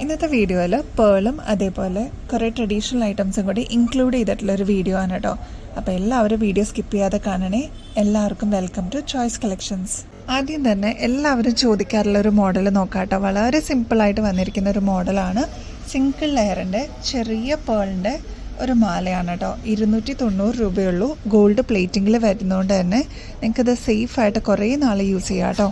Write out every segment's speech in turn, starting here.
ഇന്നത്തെ വീഡിയോയിൽ പേളും അതേപോലെ കുറേ ട്രഡീഷണൽ ഐറ്റംസും കൂടി ഇൻക്ലൂഡ് ചെയ്തിട്ടുള്ളൊരു വീഡിയോ ആണ് കേട്ടോ. അപ്പോൾ എല്ലാവരും വീഡിയോ സ്കിപ്പ് ചെയ്യാതെ കാണണേ. എല്ലാവർക്കും വെൽക്കം ടു ചോയ്സ് കളക്ഷൻസ്. ആദ്യം തന്നെ എല്ലാവരും ചോദിക്കാറുള്ളൊരു മോഡൽ നോക്കാം കേട്ടോ. വളരെ സിമ്പിളായിട്ട് വന്നിരിക്കുന്ന ഒരു മോഡലാണ്. സിംഗിൾ ലെയറിൻ്റെ ചെറിയ പേളിൻ്റെ ഒരു മാലയാണ് കേട്ടോ. 290 രൂപയുള്ളൂ. ഗോൾഡ് പ്ലേറ്റിങ്ങിൽ വരുന്നതുകൊണ്ട് തന്നെ നിങ്ങൾക്കത് സേഫായിട്ട് കുറേ നാൾ യൂസ് ചെയ്യാം കേട്ടോ.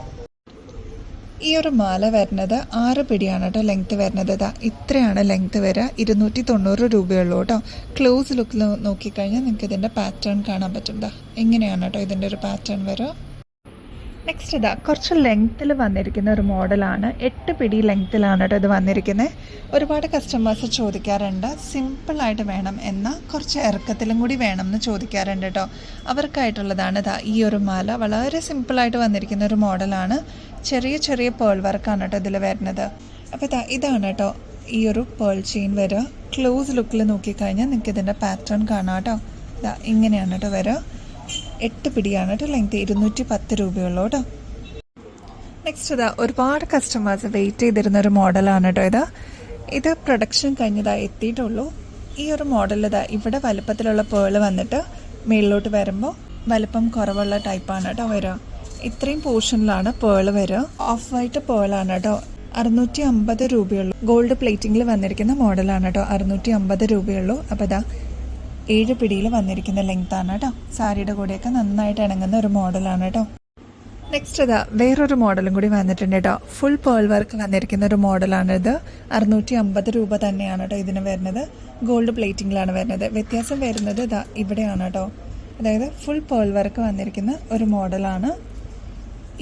ഈ ഒരു മാല വരുന്നത് 6 പിടിയാണ് കേട്ടോ ലെങ്ത്ത് വരുന്നത്. ഇത്രയാണ് ലെങ്ത്ത് വരിക. 290 രൂപയുള്ളൂ കേട്ടോ. ക്ലോസ് ലുക്കിൽ നോക്കിക്കഴിഞ്ഞാൽ നിങ്ങൾക്ക് ഇതിൻ്റെ പാറ്റേൺ കാണാൻ പറ്റും. എങ്ങനെയാണ് കേട്ടോ ഇതിൻ്റെ ഒരു പാറ്റേൺ വരിക. നെക്സ്റ്റ് കുറച്ച് ലെങ്ത്തിൽ വന്നിരിക്കുന്ന ഒരു മോഡലാണ്. 8 പിടി ലെങ്ത്തിലാണ് കേട്ടോ ഇത് വന്നിരിക്കുന്നത്. ഒരുപാട് കസ്റ്റമേഴ്സ് ചോദിക്കാറുണ്ട് സിമ്പിളായിട്ട് വേണം എന്നാൽ കുറച്ച് ഇറക്കത്തിലും കൂടി വേണം എന്ന് ചോദിക്കാറുണ്ട് കേട്ടോ. അവർക്കായിട്ടുള്ളതാണ് ഈ ഒരു മാല. വളരെ സിമ്പിളായിട്ട് വന്നിരിക്കുന്ന ഒരു മോഡലാണ്. ചെറിയ ചെറിയ പേൾ വർക്കാണ് കേട്ടോ ഇതിൽ വരുന്നത്. അപ്പോൾ ഇതാണ് കേട്ടോ ഈ ഒരു പേൾ ചെയിൻ വരിക. ക്ലോസ് ലുക്കിൽ നോക്കിക്കഴിഞ്ഞാൽ നിങ്ങൾക്ക് ഇതിൻ്റെ പാറ്റേൺ കാണാം കേട്ടോ. ഇങ്ങനെയാണ് കേട്ടോ വരിക. 8 പിടിയാണ് കേട്ടോ ലെങ്ത്. 210 രൂപയുള്ളൂ കേട്ടോ. നെക്സ്റ്റ് ഒരുപാട് കസ്റ്റമേഴ്സ് വെയിറ്റ് ചെയ്തിരുന്ന ഒരു മോഡലാണ് കേട്ടോ ഇത് പ്രൊഡക്ഷൻ കഴിഞ്ഞതായി എത്തിയിട്ടുള്ളൂ. ഈ ഒരു മോഡലിൽ ഇവിടെ വലുപ്പത്തിലുള്ള പേൾ വന്നിട്ട് മേളിലോട്ട് വരുമ്പോൾ വലുപ്പം കുറവുള്ള ടൈപ്പാണ് കേട്ടോ വരിക. ഇത്രയും പോർഷനിലാണ് പേൾ വരിക. ഓഫ് വൈറ്റ് പേളാണ് കേട്ടോ. 650 രൂപയുള്ളൂ. ഗോൾഡ് പ്ലേറ്റിങ്ങിൽ വന്നിരിക്കുന്ന മോഡലാണ് കേട്ടോ. 650 രൂപയുള്ളൂ. അപ്പോൾ 7 പിടിയിൽ വന്നിരിക്കുന്ന ലെങ്ത്താണ് കേട്ടോ. സാരിയുടെ കൂടെയൊക്കെ നന്നായിട്ട് ഇണങ്ങുന്ന ഒരു മോഡലാണ് കേട്ടോ. നെക്സ്റ്റ് വേറൊരു മോഡലും കൂടി വന്നിട്ടുണ്ട് കേട്ടോ. ഫുൾ പേൾ വർക്ക് വന്നിരിക്കുന്ന ഒരു മോഡലാണിത്. 650 രൂപ തന്നെയാണ് കേട്ടോ ഇതിന് വരുന്നത്. ഗോൾഡ് പ്ലേറ്റിങ്ങിലാണ് വരുന്നത്. വ്യത്യാസം വരുന്നത് ഇവിടെയാണ് കേട്ടോ. അതായത് ഫുൾ പേൾ വർക്ക് വന്നിരിക്കുന്ന ഒരു മോഡലാണ്.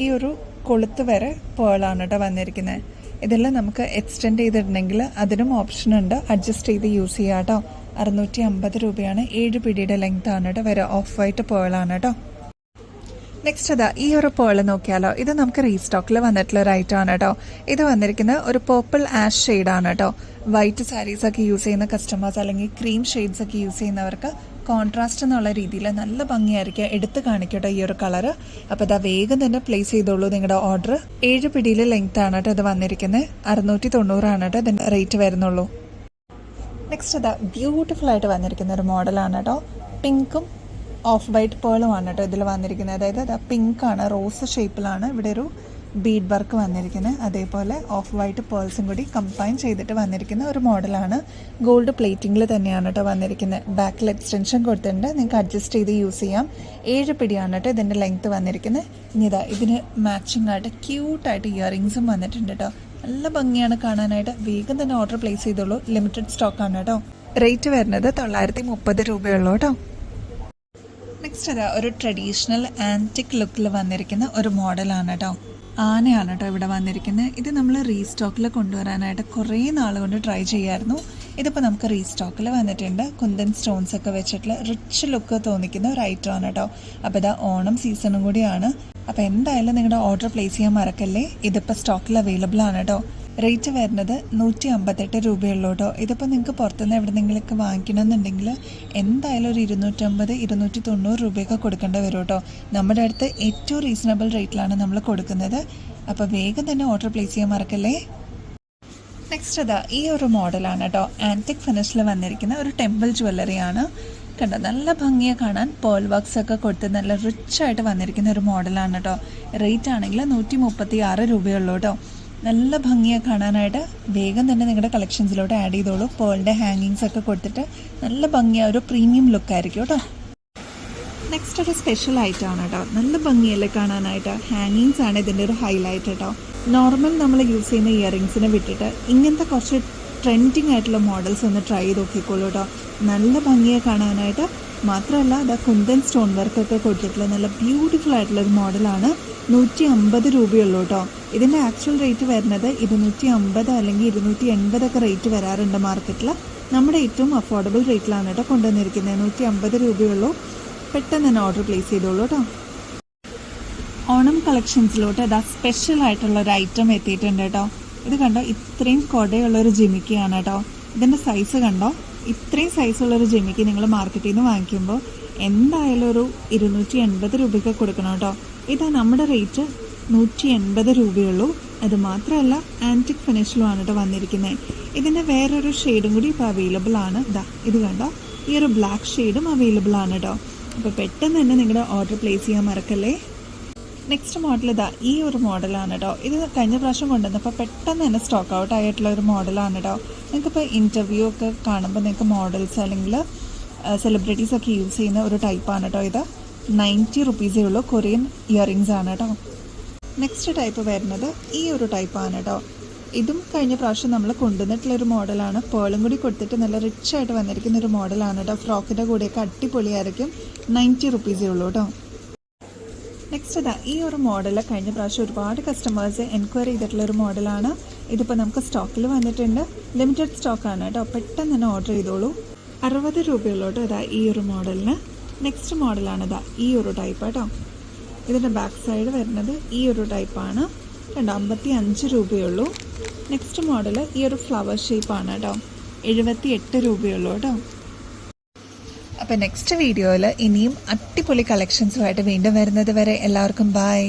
ഈ ഒരു കൊളുത്ത് വരെ പേളാണ് കേട്ടോ വന്നിരിക്കുന്നത്. ഇതെല്ലാം നമുക്ക് എക്സ്റ്റെൻഡ് ചെയ്തിട്ടുണ്ടെങ്കിൽ അതിനും ഓപ്ഷൻ ഉണ്ട്. അഡ്ജസ്റ്റ് ചെയ്ത് യൂസ് ചെയ്യാം കേട്ടോ. 650 രൂപയാണ്. 7 പിടിയുടെ ലെങ്ത് ആണ് കേട്ടോ വരെ. ഓഫ് വൈറ്റ് പേളാണ് കേട്ടോ. നെക്സ്റ്റ് ഈ ഒരു പേൾ നോക്കിയാലോ. ഇത് നമുക്ക് റീസ്റ്റോക്കിൽ വന്നിട്ടുള്ള ഒരു ഐറ്റം ആണ് കേട്ടോ. ഇത് വന്നിരിക്കുന്നത് ഒരു പേർപ്പിൾ ആഷ് ഷെയ്ഡാണ് കേട്ടോ. വൈറ്റ് സാരീസൊക്കെ യൂസ് ചെയ്യുന്ന കസ്റ്റമേഴ്സ് അല്ലെങ്കിൽ ക്രീം ഷെയ്ഡ്സ് ഒക്കെ യൂസ് ചെയ്യുന്നവർക്ക് കോൺട്രാസ്റ്റ് എന്നുള്ള രീതിയിൽ നല്ല ഭംഗിയായിരിക്കും എടുത്ത് കാണിക്കട്ടോ ഈ ഒരു കളറ്. അപ്പോൾ വേഗം തന്നെ പ്ലേസ് ചെയ്തോളൂ നിങ്ങളുടെ ഓർഡർ. 7 പിടിയിൽ ലെങ്ത് ആണ് കേട്ടോ ഇത് വന്നിരിക്കുന്നത്. 690 ആണ് കേട്ടോ ഇതിൻ്റെ റേറ്റ് വരുന്നുള്ളൂ. നെക്സ്റ്റ് ബ്യൂട്ടിഫുൾ ആയിട്ട് വന്നിരിക്കുന്ന ഒരു മോഡലാണ് കേട്ടോ. പിങ്കും ഓഫ് വൈറ്റ് പേളുമാണ് കേട്ടോ ഇതിൽ വന്നിരിക്കുന്നത്. അതായത് പിങ്കാണ്, റോസ് ഷേപ്പിലാണ് ഇവിടെ ഒരു ബീഡ് വർക്ക് വന്നിരിക്കുന്നത്. അതേപോലെ ഓഫ് വൈറ്റ് പേൾസും കൂടി കമ്പൈൻ ചെയ്തിട്ട് വന്നിരിക്കുന്ന ഒരു മോഡലാണ്. ഗോൾഡ് പ്ലേറ്റിങ്ങിൽ തന്നെയാണ് കേട്ടോ വന്നിരിക്കുന്നത്. ബാക്കിൽ എക്സ്റ്റൻഷൻ കൊടുത്തിട്ടുണ്ട്. നിങ്ങൾക്ക് അഡ്ജസ്റ്റ് ചെയ്ത് യൂസ് ചെയ്യാം. 7 പിടിയാണ് കേട്ടോ ഇതിൻ്റെ ലെങ്ത്ത് വന്നിരിക്കുന്നത്. ഇനി ഇതിന് മാച്ചിങ് ആയിട്ട് ക്യൂട്ടായിട്ട് ഇയറിങ്സും വന്നിട്ടുണ്ട് കേട്ടോ. നല്ല ഭംഗിയാണ് കാണാനായിട്ട്. വേഗം തന്നെ ഓർഡർ പ്ലേസ് ചെയ്തോളൂ. ലിമിറ്റഡ് സ്റ്റോക്കാണ് കേട്ടോ. റേറ്റ് വരുന്നത് 930 രൂപയുള്ളൂ കേട്ടോ. നെക്സ്റ്റ് ഒരു ട്രഡീഷണൽ ആൻറ്റിക് ലുക്കിൽ വന്നിരിക്കുന്ന ഒരു മോഡലാണ് കേട്ടോ. ആനയാണ് കേട്ടോ ഇവിടെ വന്നിരിക്കുന്നത്. ഇത് നമ്മൾ റീസ്റ്റോക്കിൽ കൊണ്ടുവരാനായിട്ട് കുറേ നാൾ കൊണ്ട് ട്രൈ ചെയ്യായിരുന്നു. ഇതിപ്പോൾ നമുക്ക് റീസ്റ്റോക്കിൽ വന്നിട്ടുണ്ട്. കുന്തൻ സ്റ്റോൺസ് ഒക്കെ വെച്ചിട്ടുള്ള റിച്ച് ലുക്ക് തോന്നിക്കുന്ന ഒരു ഐറ്റം ആണ് കേട്ടോ. അപ്പോൾ ഓണം സീസണും കൂടിയാണ്. അപ്പോൾ എന്തായാലും നിങ്ങളുടെ ഓർഡർ പ്ലേസ് ചെയ്യാൻ മറക്കല്ലേ. ഇതിപ്പോൾ സ്റ്റോക്കിൽ അവൈലബിൾ ആണ് കേട്ടോ. റേറ്റ് വരുന്നത് 158 രൂപയുള്ളൂ കേട്ടോ. ഇതിപ്പോൾ നിങ്ങൾക്ക് പുറത്തുനിന്ന് എവിടെന്നെങ്കിലൊക്കെ വാങ്ങിക്കണമെന്നുണ്ടെങ്കിൽ എന്തായാലും ഒരു 250-290 രൂപയൊക്കെ കൊടുക്കേണ്ടി വരും കേട്ടോ. നമ്മുടെ അടുത്ത് ഏറ്റവും റീസണബിൾ റേറ്റിലാണ് നമ്മൾ കൊടുക്കുന്നത്. അപ്പോൾ വേഗം തന്നെ ഓർഡർ പ്ലേസ് ചെയ്യാൻ മറക്കല്ലേ. നെക്സ്റ്റ് ഈ ഒരു മോഡലാണ് കേട്ടോ. ആൻറ്റിക് ഫിനിഷിൽ വന്നിരിക്കുന്ന ഒരു ടെമ്പിൾ ജ്വല്ലറിയാണ് കണ്ടോ. നല്ല ഭംഗിയെ കാണാൻ. പേൾ വർക്ക്സ് ഒക്കെ കൊടുത്ത് നല്ല റിച്ചായിട്ട് വന്നിരിക്കുന്ന ഒരു മോഡലാണ് കേട്ടോ. റേറ്റ് ആണെങ്കിൽ 136 രൂപയുള്ളൂ കേട്ടോ. നല്ല ഭംഗിയെ കാണാനായിട്ട് വേഗം തന്നെ നിങ്ങളുടെ കളക്ഷൻസിലോട്ട് ആഡ് ചെയ്തോളൂ. പേളിൻ്റെ ഹാങ്ങിങ്സ് ഒക്കെ കൊടുത്തിട്ട് നല്ല ഭംഗിയായ ഒരു പ്രീമിയം ലുക്കായിരിക്കും കേട്ടോ. നെക്സ്റ്റ് ഒരു സ്പെഷ്യൽ ഐറ്റമാണ് കേട്ടോ. നല്ല ഭംഗിയല്ലേ കാണാനായിട്ട്. ഹാങ്ങിങ്സ് ആണ് ഇതിൻ്റെ ഒരു ഹൈലൈറ്റ് കേട്ടോ. നോർമൽ നമ്മൾ യൂസ് ചെയ്യുന്ന ഇയറിങ്സിനെ വിട്ടിട്ട് ഇങ്ങനത്തെ കുറച്ച് ട്രെൻഡിങ് ആയിട്ടുള്ള മോഡൽസ് ഒന്ന് ട്രൈ ചെയ്ത് നോക്കിക്കോളൂ കേട്ടോ. നല്ല ഭംഗിയെ കാണാനായിട്ട്. മാത്രമല്ല കുന്തൻ സ്റ്റോൺ വർക്കൊക്കെ കൊടുത്തിട്ടുള്ള നല്ല ബ്യൂട്ടിഫുൾ ആയിട്ടുള്ളൊരു മോഡലാണ്. 150 രൂപയുള്ളൂ കേട്ടോ. ഇതിൻ്റെ ആക്ച്വൽ റേറ്റ് വരുന്നത് 250 അല്ലെങ്കിൽ 280 ഒക്കെ റേറ്റ് വരാറുണ്ട് മാർക്കറ്റിൽ. നമ്മുടെ ഏറ്റവും അഫോർഡബിൾ റേറ്റിലാണ് കേട്ടോ കൊണ്ടുവന്നിരിക്കുന്നത്. 150 രൂപയുള്ളൂ. പെട്ടെന്ന് തന്നെ ഓർഡർ പ്ലേസ് ചെയ്തോളൂ കേട്ടോ. ഓണം കളക്ഷൻസിലോട്ട് സ്പെഷ്യൽ ആയിട്ടുള്ളൊരു ഐറ്റം എത്തിയിട്ടുണ്ട് കേട്ടോ. ഇത് കണ്ടോ, ഇത്രയും കൊടയുള്ളൊരു ജിമിക്കിയാണ് കേട്ടോ. ഇതിൻ്റെ സൈസ് കണ്ടോ. ഇത്രയും സൈസുള്ളൊരു ജിമിക്കി നിങ്ങൾ മാർക്കറ്റിൽ നിന്ന് വാങ്ങിക്കുമ്പോൾ എന്തായാലും ഒരു 280 രൂപയ്ക്ക് കൊടുക്കണം കേട്ടോ. ഇത് നമ്മുടെ റേറ്റ് 180 രൂപയുള്ളൂ. അത് മാത്രമല്ല ആൻറ്റിക് ഫിനിഷിലുമാണ് കേട്ടോ വന്നിരിക്കുന്നത്. ഇതിൻ്റെ വേറൊരു ഷെയ്ഡും കൂടി ഇപ്പോൾ അവൈലബിൾ ആണ്. ഇത് കണ്ടോ, ഈ ഒരു ബ്ലാക്ക് ഷെയ്ഡും അവൈലബിൾ ആണ് കേട്ടോ. അപ്പോൾ പെട്ടെന്ന് തന്നെ നിങ്ങളുടെ ഓർഡർ പ്ലേസ് ചെയ്യാൻ മറക്കല്ലേ. നെക്സ്റ്റ് മോഡൽ ഈ ഒരു മോഡലാണ് കേട്ടോ. ഇത് കഴിഞ്ഞ പ്രാവശ്യം കൊണ്ടുവന്നപ്പോൾ പെട്ടെന്ന് തന്നെ സ്റ്റോക്ക് ഔട്ട് ആയിട്ടുള്ള ഒരു മോഡലാണ് കേട്ടോ. നിങ്ങൾക്കിപ്പോൾ ഇൻ്റർവ്യൂ ഒക്കെ കാണുമ്പോൾ നിങ്ങൾക്ക് മോഡൽസ് അല്ലെങ്കിൽ സെലിബ്രിറ്റീസ് ഒക്കെ യൂസ് ചെയ്യുന്ന ഒരു ടൈപ്പാണ് കേട്ടോ. ഇത് 90 റുപ്പീസേ ഉള്ളൂ. കൊറിയൻ ഇയറിങ്സ് ആണ് കേട്ടോ. നെക്സ്റ്റ് ടൈപ്പ് വരുന്നത് ഈ ഒരു ടൈപ്പാണ് കേട്ടോ. ഇതും കഴിഞ്ഞ പ്രാവശ്യം നമ്മൾ കൊണ്ടുവന്നിട്ടുള്ളൊരു മോഡലാണ്. പേളും കൂടി കൊടുത്തിട്ട് നല്ല റിച്ച് ആയിട്ട് വന്നിരിക്കുന്ന ഒരു മോഡലാണ് കേട്ടോ. ഫ്രോക്കിൻ്റെ കൂടെയൊക്കെ അടിപൊളിയായിരിക്കും. 90 റുപ്പീസേ ഉള്ളൂ കേട്ടോ. നെക്സ്റ്റ് ഈ ഒരു മോഡൽ കഴിഞ്ഞ പ്രാവശ്യം ഒരുപാട് കസ്റ്റമേഴ്സ് എൻക്വയറി ചെയ്തിട്ടുള്ളൊരു മോഡലാണ്. ഇതിപ്പോൾ നമുക്ക് സ്റ്റോക്കിൽ വന്നിട്ടുണ്ട്. ലിമിറ്റഡ് സ്റ്റോക്കാണ് കേട്ടോ. പെട്ടെന്ന് തന്നെ ഓർഡർ ചെയ്തോളൂ. 60 രൂപയുള്ളൂ കേട്ടോ ഈ ഒരു മോഡലിന്. നെക്സ്റ്റ് മോഡലാണ് ഈ ഒരു ടൈപ്പ് കേട്ടോ. ഇതിൻ്റെ ബാക്ക് സൈഡ് വരുന്നത് ഈ ഒരു ടൈപ്പാണ്. 55 രൂപയുള്ളൂ. നെക്സ്റ്റ് മോഡൽ ഈ ഒരു ഫ്ലവർ ഷേപ്പാണ് കേട്ടോ. 78 രൂപയുള്ളൂ കേട്ടോ. അപ്പോൾ നെക്സ്റ്റ് വീഡിയോയിൽ ഇനിയും അടിപൊളി കളക്ഷൻസുമായിട്ട് വീണ്ടും വരുന്നത് വരെ എല്ലാവർക്കും ബൈ.